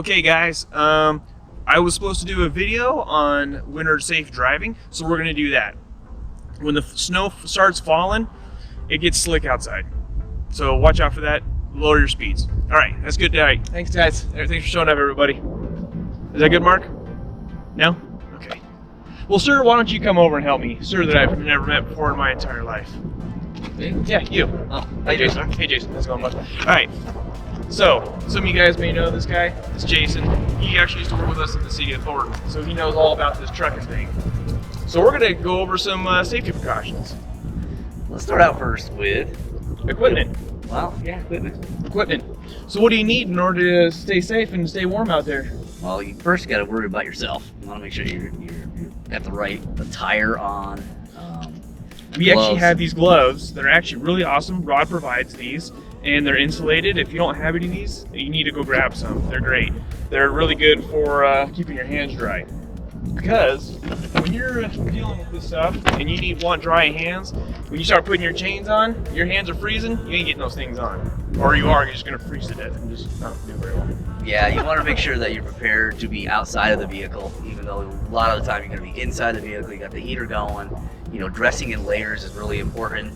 Okay, guys. I was supposed to do a video on winter safe driving, so we're gonna do that. When the snow starts falling, it gets slick outside. So watch out for that. Lower your speeds. All right, that's good. All right, thanks, guys. Thanks for showing up, everybody. Is that good, Mark? No? Okay. Well, sir, why don't you come over and help me, sir, that I've never met before in my entire life. Me? Yeah, you. Oh, Hey, Jason. Hey, Jason. How's it going, bud? All right. So, some of you guys may know this guy. It's Jason. He actually used to work with us in the city of Thornton, so he knows all about this trucking thing. So we're gonna go over some safety precautions. Let's start out first with, Equipment. equipment. Equipment. So what do you need in order to stay safe and stay warm out there? Well, you first got to worry about yourself. You want to make sure you got the right attire on. We actually Gloves. have these gloves that are actually really awesome. Rod provides these, and they're insulated. If you don't have any of these, you need to go grab some. They're great. They're really good for keeping your hands dry. Because when you're dealing with this stuff and you want dry hands, when you start putting your chains on, your hands are freezing, you ain't getting those things on. Or you're just going to freeze to death and just not do very well. Yeah, you want to make sure that you're prepared to be outside of the vehicle, even though a lot of the time you're going to be inside the vehicle. You got the heater going. You know, dressing in layers is really important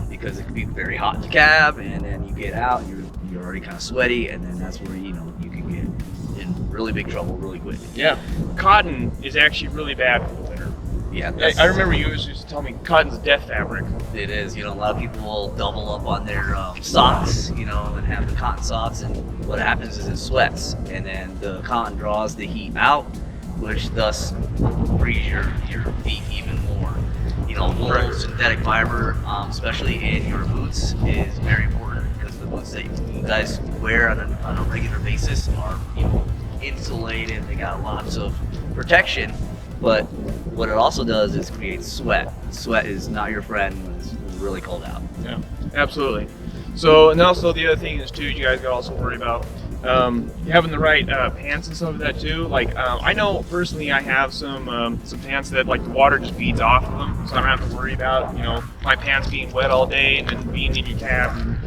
because it can be very hot in the cab, and then you get out, you're already kind of sweaty, and then that's where you can get in really big trouble really quick. Yeah, cotton is actually really bad for the winter. Yeah, I remember you used to tell me cotton's a death fabric. It is. A lot of people will double up on their socks, and have the cotton socks, and what happens is it sweats, and then the cotton draws the heat out, which thus frees your feet even more. Wool, Right. synthetic fiber, especially in your boots, is very important because the boots that you guys wear on a regular basis are, insulated. They got lots of protection, but what it also does is create sweat. Sweat is not your friend when it's really cold out. Yeah, absolutely. So, and also the other thing is too, you guys got to also worry about having the right pants and stuff like that too. Like I know personally, I have some pants that like the water just beads off of them, so I don't have to worry about my pants being wet all day and then being in your cab. And,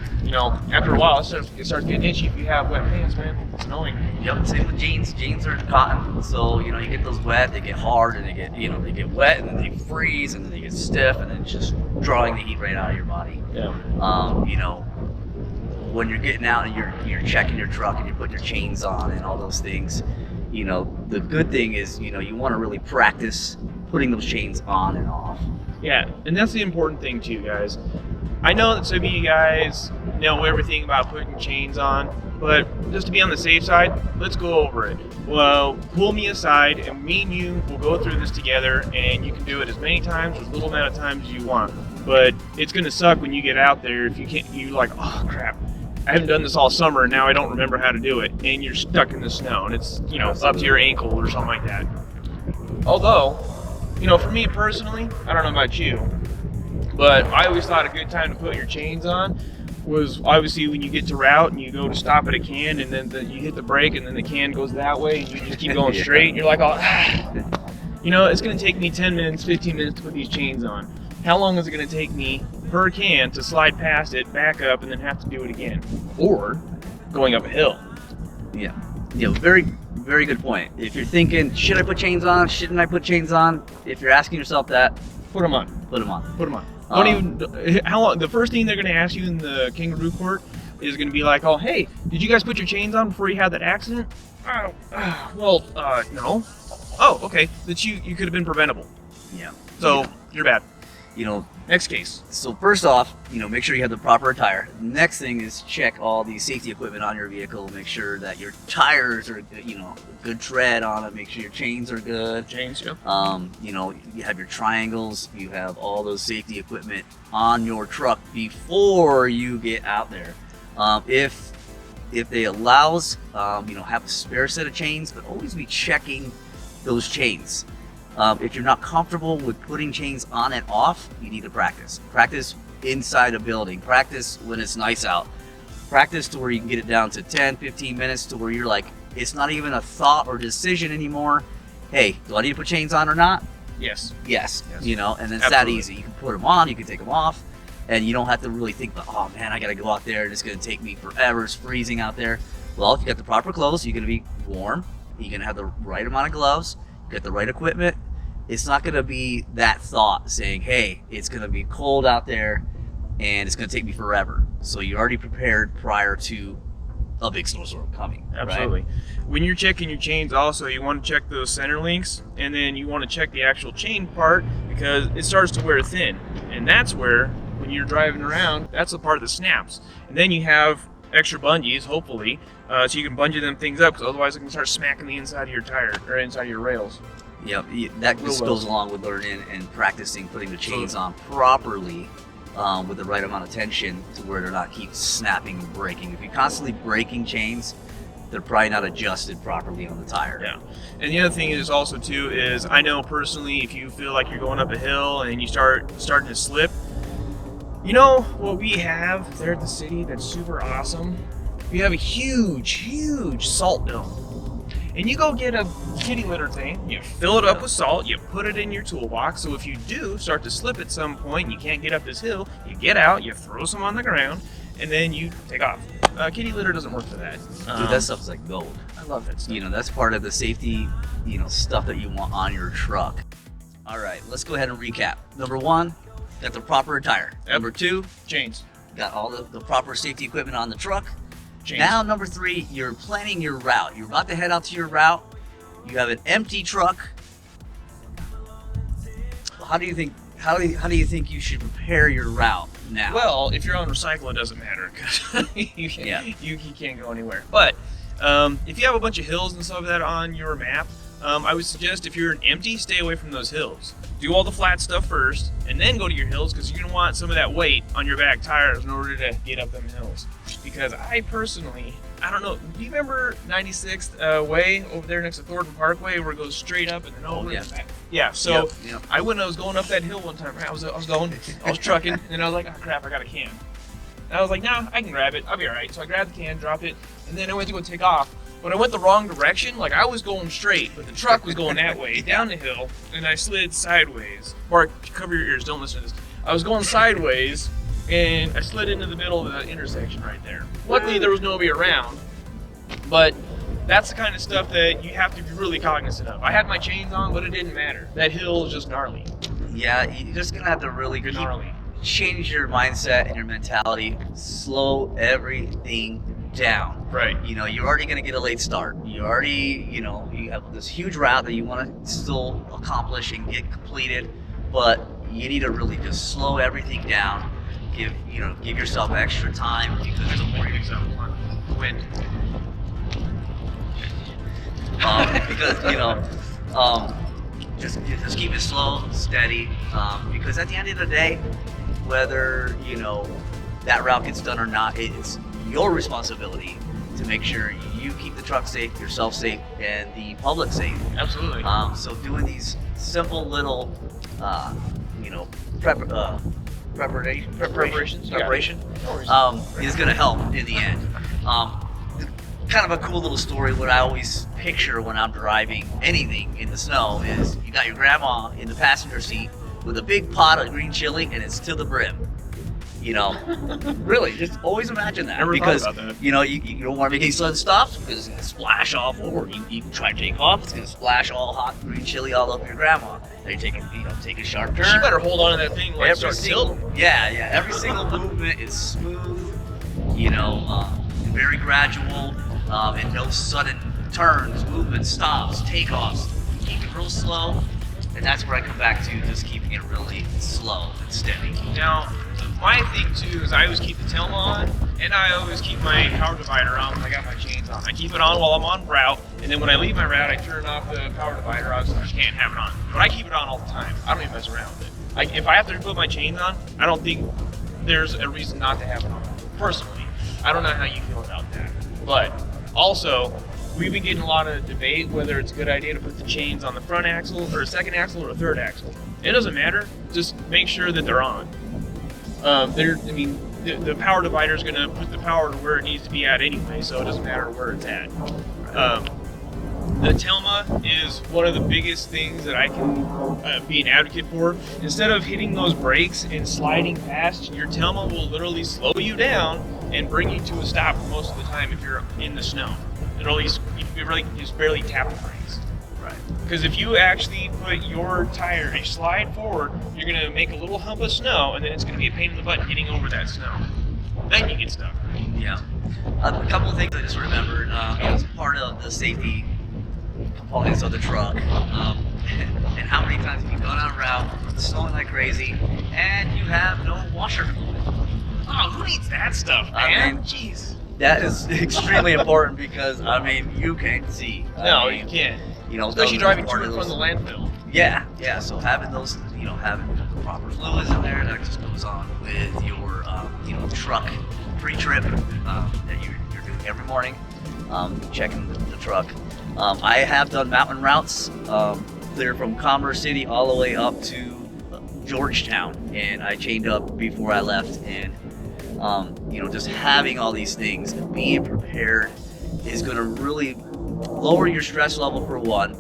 after a while, it starts getting itchy if you have wet pants, man. It's annoying. Yep, same with jeans. Jeans are cotton, so you get those wet, they get hard, and they get wet, and then they freeze, and then they get stiff, and then it's just drawing the heat right out of your body. Yeah. When you're getting out and you're checking your truck and you're putting your chains on and all those things, the good thing is you want to really practice putting those chains on and off. Yeah, and that's the important thing too, guys. I know that some of you guys know everything about putting chains on, but just to be on the safe side, let's go over it. Well, pull me aside, and me and you will go through this together, and you can do it as many times or as little amount of times as you want. But it's gonna suck when you get out there if you can't. You're like, oh crap, I haven't done this all summer, and now I don't remember how to do it, and you're stuck in the snow, and it's up to your ankle or something like that. Although, for me personally, I don't know about you, but I always thought a good time to put your chains on was obviously when you get to route and you go to stop at a can, and then you hit the brake, and then the can goes that way, and you just keep going Yeah. straight, and you're like, oh, it's going to take me 10 minutes, 15 minutes to put these chains on. How long is it going to take me per can to slide past it, back up, and then have to do it again? Or going up a hill. Yeah. Very, very good point. If you're thinking, should I put chains on? Shouldn't I put chains on? If you're asking yourself that, Put them on. put them on. Put them on. Don't even. How long? The first thing they're going to ask you in the kangaroo court is going to be like, "Oh, hey, did you guys put your chains on before you had that accident?" No. Oh, okay. That you could have been preventable. Yeah. So you're bad. You Next case. So first off, make sure you have the proper attire. Next thing is check all the safety equipment on your vehicle. Make sure that your tires are, good tread on it. Make sure your chains are good. Chains. Yeah. You have your triangles. You have all those safety equipment on your truck before you get out there. If they allows, have a spare set of chains, but always be checking those chains. If you're not comfortable with putting chains on and off, you need to practice. Practice inside a building. Practice when it's nice out. Practice to where you can get it down to 10, 15 minutes to where you're like, it's not even a thought or decision anymore. Hey, do I need to put chains on or not? Yes. Yes. And then it's Absolutely. that easy. You can put them on, you can take them off, and you don't have to really think about, oh man, I got to go out there and it's going to take me forever. It's freezing out there. Well, if you got the proper clothes, you're going to be warm. You're going to have the right amount of gloves. You got the right equipment. It's not going to be that thought saying, hey, it's going to be cold out there and it's going to take me forever. So you're already prepared prior to a big snowstorm coming. Absolutely. Right? When you're checking your chains also, you want to check those center links, and then you want to check the actual chain part because it starts to wear thin. And that's where, when you're driving around, that's the part that snaps. And then you have extra bungees, hopefully, so you can bungee them things up, because otherwise it can start smacking the inside of your tire or inside of your rails. Yep, that just goes along with learning and practicing putting the chains on properly with the right amount of tension to where they're not keep snapping and breaking. If you're constantly breaking chains, they're probably not adjusted properly on the tire. Yeah. And the other thing is also too is I know personally if you feel like you're going up a hill and you starting to slip, you know what we have there at the city that's super awesome? We have a huge salt dome. And you go get a kitty litter thing, you fill it up with salt, you put it in your toolbox, so if you do start to slip at some point and you can't get up this hill, you get out, you throw some on the ground, and then you take off. Kitty litter doesn't work for that. Dude, that stuff is like gold. I love that stuff. You know, that's part of the safety, stuff that you want on your truck. All right, let's go ahead and recap. Number 1, got the proper attire. Yep. Number 2, Chains. got all the proper safety equipment on the truck. Chains. Now, number 3, you're planning your route. You're about to head out to your route. You have an empty truck. How do you think you should prepare your route now? Well, if you're on recycle, it doesn't matter because you can't go anywhere. But if you have a bunch of hills and stuff like that on your map, I would suggest if you're an empty, stay away from those hills. Do all the flat stuff first, and then go to your hills because you're gonna want some of that weight on your back tires in order to get up them hills. Because I personally, I don't know, do you remember 96th Way over there next to Thornton Parkway where it goes straight up and then over? Yeah. Yeah, so Yep. I was going up that hill one time, right? I was trucking, and then I was like, oh crap, I got a can. And I was like, nah, I can grab it, I'll be alright. So I grabbed the can, dropped it, and then I went to go take off. But I went the wrong direction, like I was going straight, but the truck was going that way, down the hill, and I slid sideways. Mark, cover your ears, don't listen to this. I was going sideways, and I slid into the middle of the intersection right there. Luckily, there was nobody around, but that's the kind of stuff that you have to be really cognizant of. I had my chains on, but it didn't matter. That hill is just gnarly. Yeah, you're just gonna have to really change your mindset and your mentality. Slow everything down. Right. You're already gonna get a late start. You already, you have this huge route that you want to still accomplish and get completed, but you need to really just slow everything down. Give yourself extra time because There's a wind example on wind. Just keep it slow, steady, because at the end of the day, whether that route gets done or not, it's your responsibility to make sure you keep the truck safe, yourself safe, and the public safe. Absolutely. So doing these simple little, preparation is going to help in the end. Kind of a cool little story. What I always picture when I'm driving anything in the snow is you got your grandma in the passenger seat with a big pot of green chili and it's to the brim. Really, just always imagine that. Never because thought about that. you don't want to make any sudden stops because it's gonna splash all over. You can try to take off, it's gonna splash all hot green chili all over your grandma. Now you're taking a sharp turn. She better hold on to that thing like Every single movement is smooth, very gradual, and no sudden turns, movements, stops, takeoffs. Keep it real slow, and that's where I come back to just keeping it really slow and steady. Now, my thing too is I always keep the Telma on, and I always keep my power divider on when I got my chains on. I keep it on while I'm on route, and then when I leave my route, I turn off the power divider on so I just can't have it on. But I keep it on all the time. I don't even mess around with it. If I have to put my chains on, I don't think there's a reason not to have it on. Personally, I don't know how you feel about that. But also, we've been getting a lot of debate whether it's a good idea to put the chains on the front axle or a second axle or a third axle. It doesn't matter. Just make sure that they're on. The power divider is going to put the power to where it needs to be at anyway, so it doesn't matter where it's at. The Telma is one of the biggest things that I can be an advocate for. Instead of hitting those brakes and sliding past, your Telma will literally slow you down and bring you to a stop most of the time if you're in the snow. It'll at least, you really just barely tap the brakes. Right. Because if you actually put your tire, you slide forward, you're going to make a little hump of snow, and then it's going to be a pain in the butt getting over that snow. Then you get stuck. Yeah. A couple of things I just remembered. As part of the safety components of the truck, and how many times have you gone on a route, it's snowing like crazy, and you have no washer fluid? Oh, who needs that stuff, I man? mean, Jeez. That is extremely important because, I mean, you can't see. No, I mean, you can't. You know, Especially those are driving to part and of from the those- landfill. Yeah, yeah. So having those, having proper fluids in there, that just goes on with your, truck pre-trip that you're doing every morning, checking the truck. I have done mountain routes, clear from Commerce City all the way up to Georgetown, and I chained up before I left. And just having all these things and being prepared is going to really lower your stress level for one,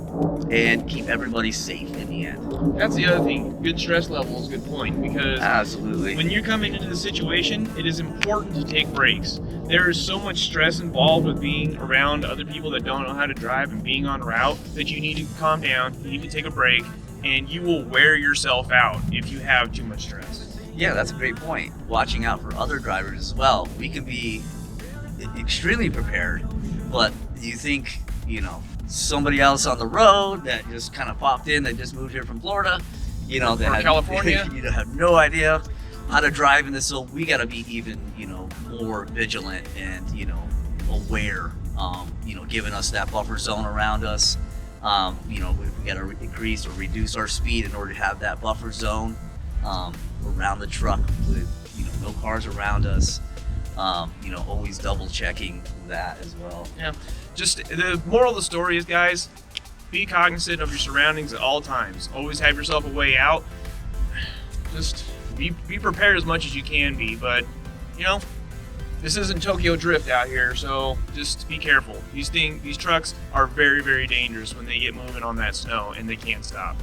and keep everybody safe in the end. That's the other thing. Good stress level is a good point, because Absolutely. when you're coming into the situation, it is important to take breaks. There is so much stress involved with being around other people that don't know how to drive and being on route that you need to calm down, you need to take a break, and you will wear yourself out if you have too much stress. Yeah, that's a great point. Watching out for other drivers as well. We can be extremely prepared, but you think, somebody else on the road that just kind of popped in, that just moved here from Florida, that Or had, California. have no idea how to drive in this. So we got to be even, more vigilant and, aware, giving us that buffer zone around us. We got to increase or reduce our speed in order to have that buffer zone around the truck with, no cars around us. Always double checking that as well. Yeah. Just the moral of the story is, guys, be cognizant of your surroundings at all times. Always have yourself a way out. Just be prepared as much as you can be, but this isn't Tokyo Drift out here, so just be careful. These trucks are very, very dangerous when they get moving on that snow and they can't stop.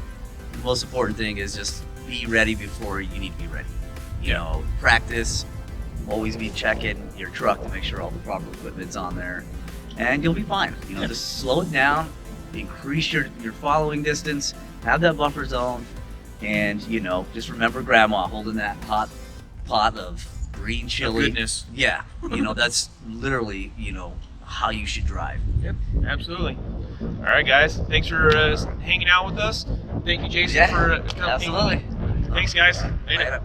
The most important thing is just be ready before you need to be ready. Yeah. Practice. Always be checking your truck to make sure all the proper equipment's on there, and you'll be fine. Just slow it down, increase your following distance, have that buffer zone, and just remember Grandma holding that hot pot of green chili. Goodness. Yeah, that's literally how you should drive. Yep, absolutely. All right, guys. Thanks for hanging out with us. Thank you, Jason, Yeah, for coming. absolutely. Thanks, guys. Later. Later.